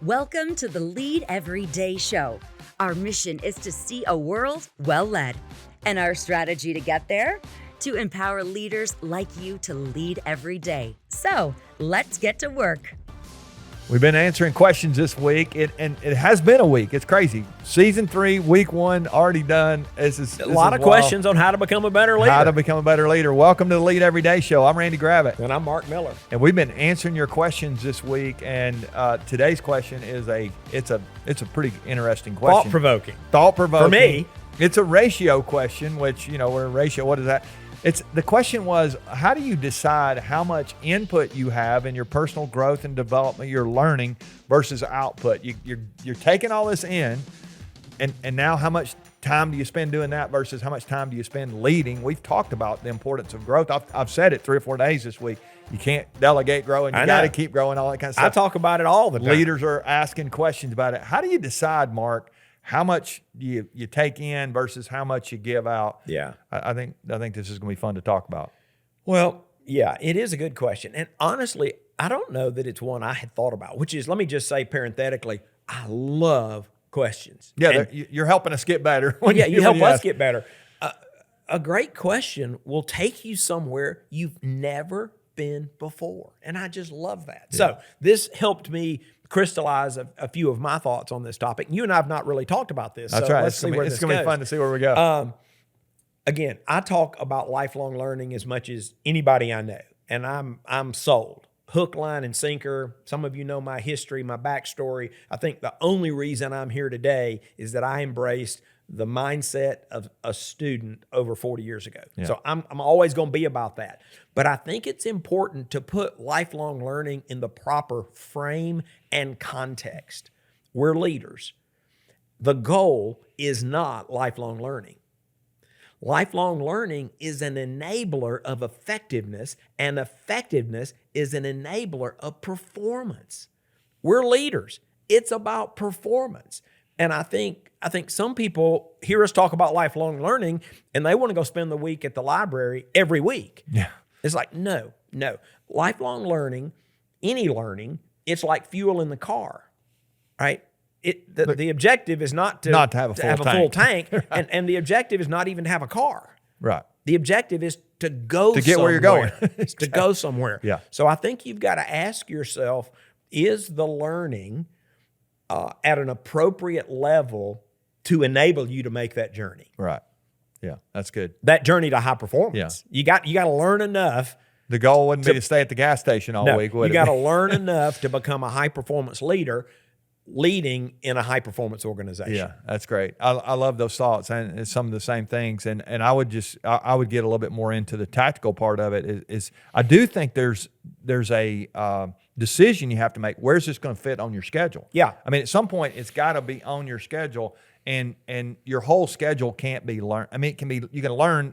Welcome to the Lead Every Day show. Our mission is to see a world well led. And our strategy to get there? To empower leaders like you to lead every day. So let's get to work. We've been answering questions this week, and it has been a week. It's crazy. Season 3, week 1, already done. This is a lot of questions on how to become a better leader. How to become a better leader. Welcome to the Lead Every Day show. I'm Randy Gravitt. And I'm Mark Miller. And we've been answering your questions this week, and today's question is it's a pretty interesting question. Thought-provoking. Thought-provoking. For me. It's a ratio question, which, we're a ratio. What is that? The question was, how do you decide how much input you have in your personal growth and development, your learning, versus output? You're taking all this in, and now how much time do you spend doing that versus how much time do you spend leading? We've talked about the importance of growth. I've said it 3 or 4 days this week. You can't delegate growing. You got to keep growing, all that kind of stuff. I talk about it all the time. Leaders are asking questions about it. How do you decide, Mark, how much you take in versus how much you give out? Yeah. I think this is going to be fun to talk about. Well, yeah, it is a good question. And honestly, I don't know that it's one I had thought about, which is, let me just say parenthetically, I love questions. Yeah, you're helping us get better. You help us get better. A great question will take you somewhere you've never been before. And I just love that. Yeah. So this helped me crystallize a few of my thoughts on this topic. You and I have not really talked about this. That's so right. Let's see where this goes. It's going to be fun to see where we go. Again, I talk about lifelong learning as much as anybody I know, and I'm sold. Hook, line, and sinker. Some of you know my history, my backstory. I think the only reason I'm here today is that I embraced the mindset of a student over 40 years ago. Yeah. So I'm always going to be about that. But I think it's important to put lifelong learning in the proper frame and context. We're leaders. The goal is not lifelong learning. Lifelong learning is an enabler of effectiveness, and effectiveness is an enabler of performance. We're leaders. It's about performance. And I think some people hear us talk about lifelong learning and they want to go spend the week at the library every week. Yeah. It's like, no. Lifelong learning, any learning, it's like fuel in the car, right? The objective is not to have a full tank, and the objective is not even to have a car. Right. The objective is to go get where you're going. To go somewhere. Yeah. So I think you've got to ask yourself, is the learning at an appropriate level to enable you to make that journey? Right. Yeah, that's good. That journey to high performance. Yeah. You got to learn enough. The goal wouldn't be to stay at the gas station all week, would it? You got to learn enough to become a high performance leader, leading in a high performance organization. Yeah, that's great. I love those thoughts, and it's some of the same things. And I would get a little bit more into the tactical part of it. Is I do think there's a decision you have to make. Where's this going to fit on your schedule? Yeah. I mean, at some point it's got to be on your schedule, and your whole schedule can't be learned. I mean, it can be, you can learn,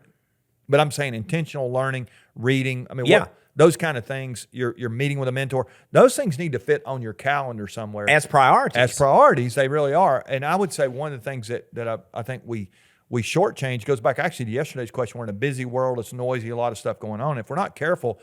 but I'm saying intentional learning, reading. I mean, those kind of things, you're meeting with a mentor, those things need to fit on your calendar somewhere. As priorities. As priorities, they really are. And I would say one of the things that I think we shortchange goes back actually to yesterday's question. We're in a busy world. It's noisy, a lot of stuff going on. If we're not careful,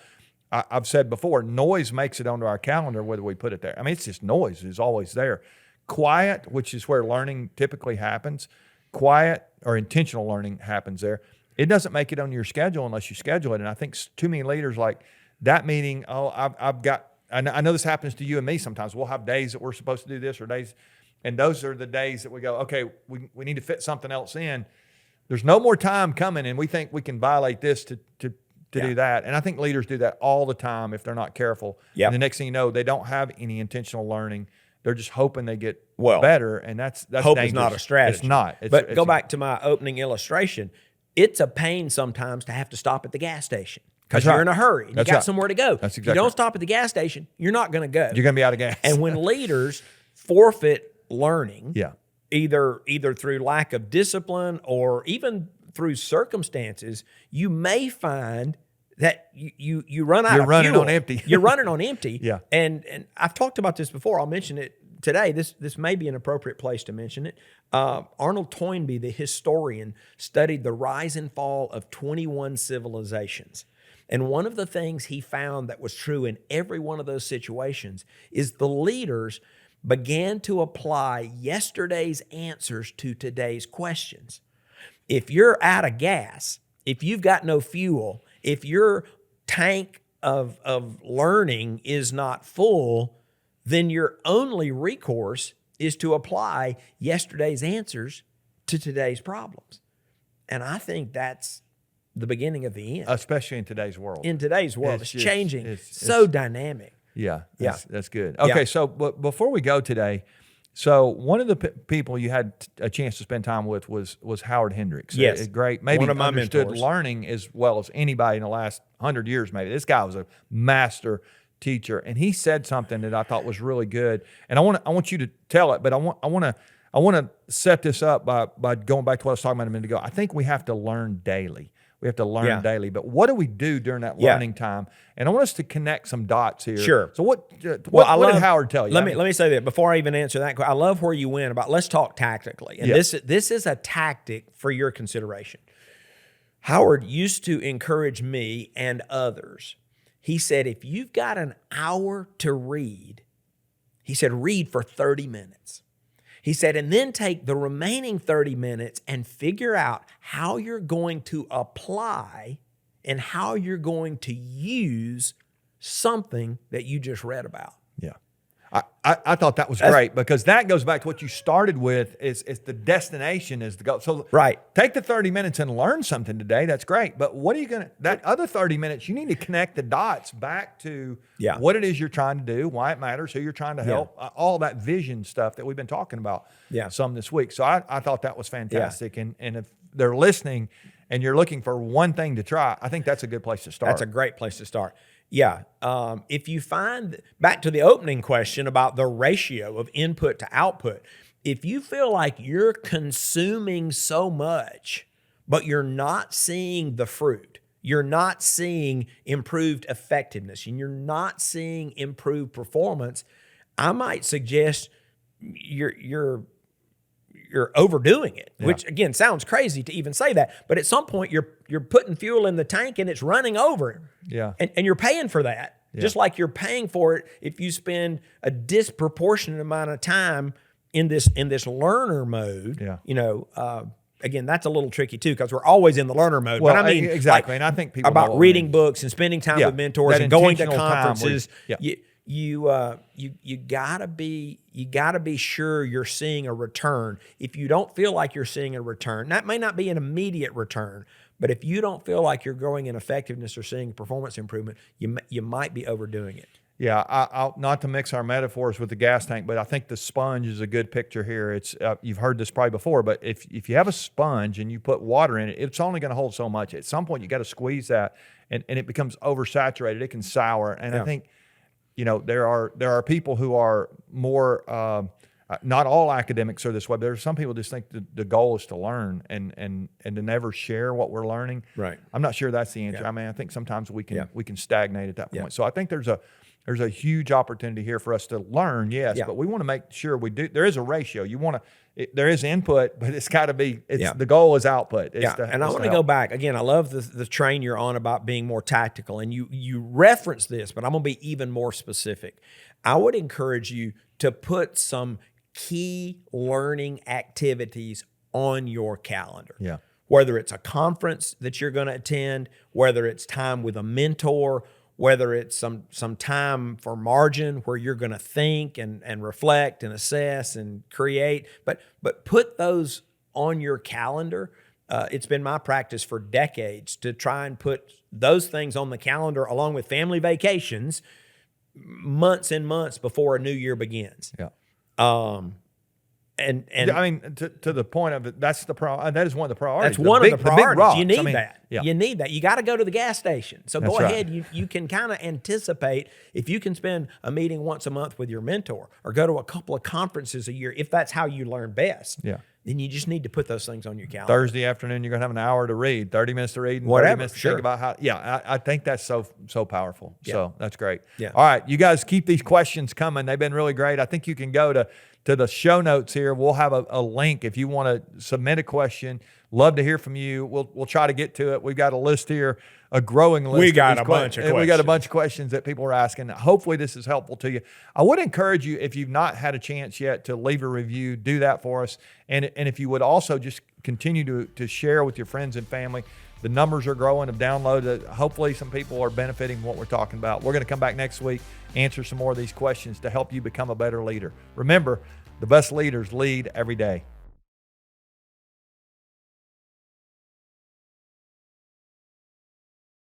I've said before, noise makes it onto our calendar whether we put it there. I mean, it's just noise is always there. Quiet, which is where learning typically happens, quiet or intentional learning happens there. It doesn't make it on your schedule unless you schedule it. And I think too many leaders like that meeting, I know this happens to you and me sometimes. We'll have days that we're supposed to do this or days, and those are the days that we go, okay, we need to fit something else in. There's no more time coming, and we think we can violate this to do that. And I think leaders do that all the time if they're not careful. Yeah. And the next thing you know, they don't have any intentional learning. They're just hoping they get better, and that's hope dangerous. Is not a strategy. It's not. But go back to my opening illustration. It's a pain sometimes to have to stop at the gas station because you're in a hurry and you got somewhere to go. That's exactly if you don't stop at the gas station, you're not going to go. You're going to be out of gas. And when leaders forfeit learning, yeah, either through lack of discipline or even through circumstances, you may find that you run out of fuel. You're running on empty. You're running on empty. Yeah. And I've talked about this before. I'll mention it today. This may be an appropriate place to mention it. Arnold Toynbee, the historian, studied the rise and fall of 21 civilizations. And one of the things he found that was true in every one of those situations is the leaders began to apply yesterday's answers to today's questions. If you're out of gas, if you've got no fuel, if your tank of learning is not full, then your only recourse is to apply yesterday's answers to today's problems. And I think that's the beginning of the end. Especially in today's world. In today's world, it's just- changing. it's so dynamic. Yeah, Yeah. that's good. Okay, Yeah. so but before we go today, so one of the people you had a chance to spend time with was Howard Hendricks. Yes. Great. Maybe One of my understood mentors. learning as well as anybody in the last 100 years. Maybe this guy was a master teacher, and he said something that I thought was really good. And I want you to tell it, but I want to set this up by going back to what I was talking about a minute ago. I think we have to learn daily. We have to learn Yeah. daily. But what do we do during that Yeah. learning time? And I want us to connect some dots here. Sure. So what I did love- Howard tell you? Let me say that before I even answer that. I love where you went about. Let's talk tactically, and Yeah. this is a tactic for your consideration. Howard used to encourage me and others. He said, if you've got an hour to read, he said, read for 30 minutes. He said, and then take the remaining 30 minutes and figure out how you're going to apply and how you're going to use something that you just read about. Yeah. I thought that was great because that goes back to what you started with is the destination is the goal. So Right. take the 30 minutes and learn something today. That's great. But what are you going to, that other 30 minutes, you need to connect the dots back to Yeah. what it is you're trying to do, why it matters, who you're trying to help, all that vision stuff that we've been talking about some this week. So I thought that was fantastic. And if they're listening and you're looking for one thing to try, I think that's a good place to start. That's a great place to start. Yeah. If you find, back to the opening question about the ratio of input to output, if you feel like you're consuming so much, but you're not seeing the fruit, you're not seeing improved effectiveness, and you're not seeing improved performance, I might suggest you're overdoing it, which again sounds crazy to even say that. But at some point, you're putting fuel in the tank and it's running over. Yeah. And you're paying for that, just like you're paying for it if you spend a disproportionate amount of time in this learner mode. Yeah. You know, again, that's a little tricky too because we're always in the learner mode. Well, but I mean, exactly. like, And I think people know about what we reading mean. books and spending time Yeah. with mentors That and going to intentional time where conferences. you- You gotta be sure you're seeing a return. If you don't feel like you're seeing a return, that may not be an immediate return, but if you don't feel like you're growing in effectiveness or seeing performance improvement, you might be overdoing it. Yeah, I'll not to mix our metaphors with the gas tank, but I think the sponge is a good picture here. It's you've heard this probably before, but if you have a sponge and you put water in it, it's only going to hold so much. At some point, you got to squeeze that, and it becomes oversaturated. It can sour, and I think there are people who are more. Not all academics are this way, but there are some people just think the goal is to learn and to never share what we're learning. Right. I'm not sure that's the answer. Yeah. I mean, I think sometimes we can Yeah. stagnate at that point. Yeah. So I think there's a huge opportunity here for us to learn, yes, Yeah. but we want to make sure we do. There is a ratio. There is input, but it's got to be. The goal is output. And I want to go back again. I love the train you're on about being more tactical, and you reference this, but I'm going to be even more specific. I would encourage you to put some key learning activities on your calendar. Yeah. Whether it's a conference that you're going to attend, whether it's time with a mentor, whether it's some time for margin where you're going to think and reflect and assess and create, but put those on your calendar. It's been my practice for decades to try and put those things on the calendar along with family vacations months and months before a new year begins. Yeah. And I mean, to the point of it, that's the that is one of the priorities. that's one of the priorities. rocks. You need I mean, that. Yeah. You need that. You got to go to the gas station. So That's go right. ahead. You can kind of anticipate if you can spend a meeting once a month with your mentor or go to a couple of conferences a year, if that's how you learn best. Yeah. Then you just need to put those things on your calendar. Thursday afternoon, you're going to have an hour to read, 30 minutes to read, and 30 Whatever, minutes to sure. think about how. Yeah, I think that's so powerful. Yeah. So that's great. Yeah. All right, you guys keep these questions coming. They've been really great. I think you can go to the show notes here. We'll have a link if you want to submit a question. Love to hear from you. We'll try to get to it. We've got a list here, a growing list. We got a bunch of questions. We got a bunch of questions that people are asking. Hopefully this is helpful to you. I would encourage you, if you've not had a chance yet, to leave a review, do that for us. And if you would also just continue to share with your friends and family. The numbers are growing of download. Hopefully some people are benefiting from what we're talking about. We're going to come back next week, answer some more of these questions to help you become a better leader. Remember, the best leaders lead every day.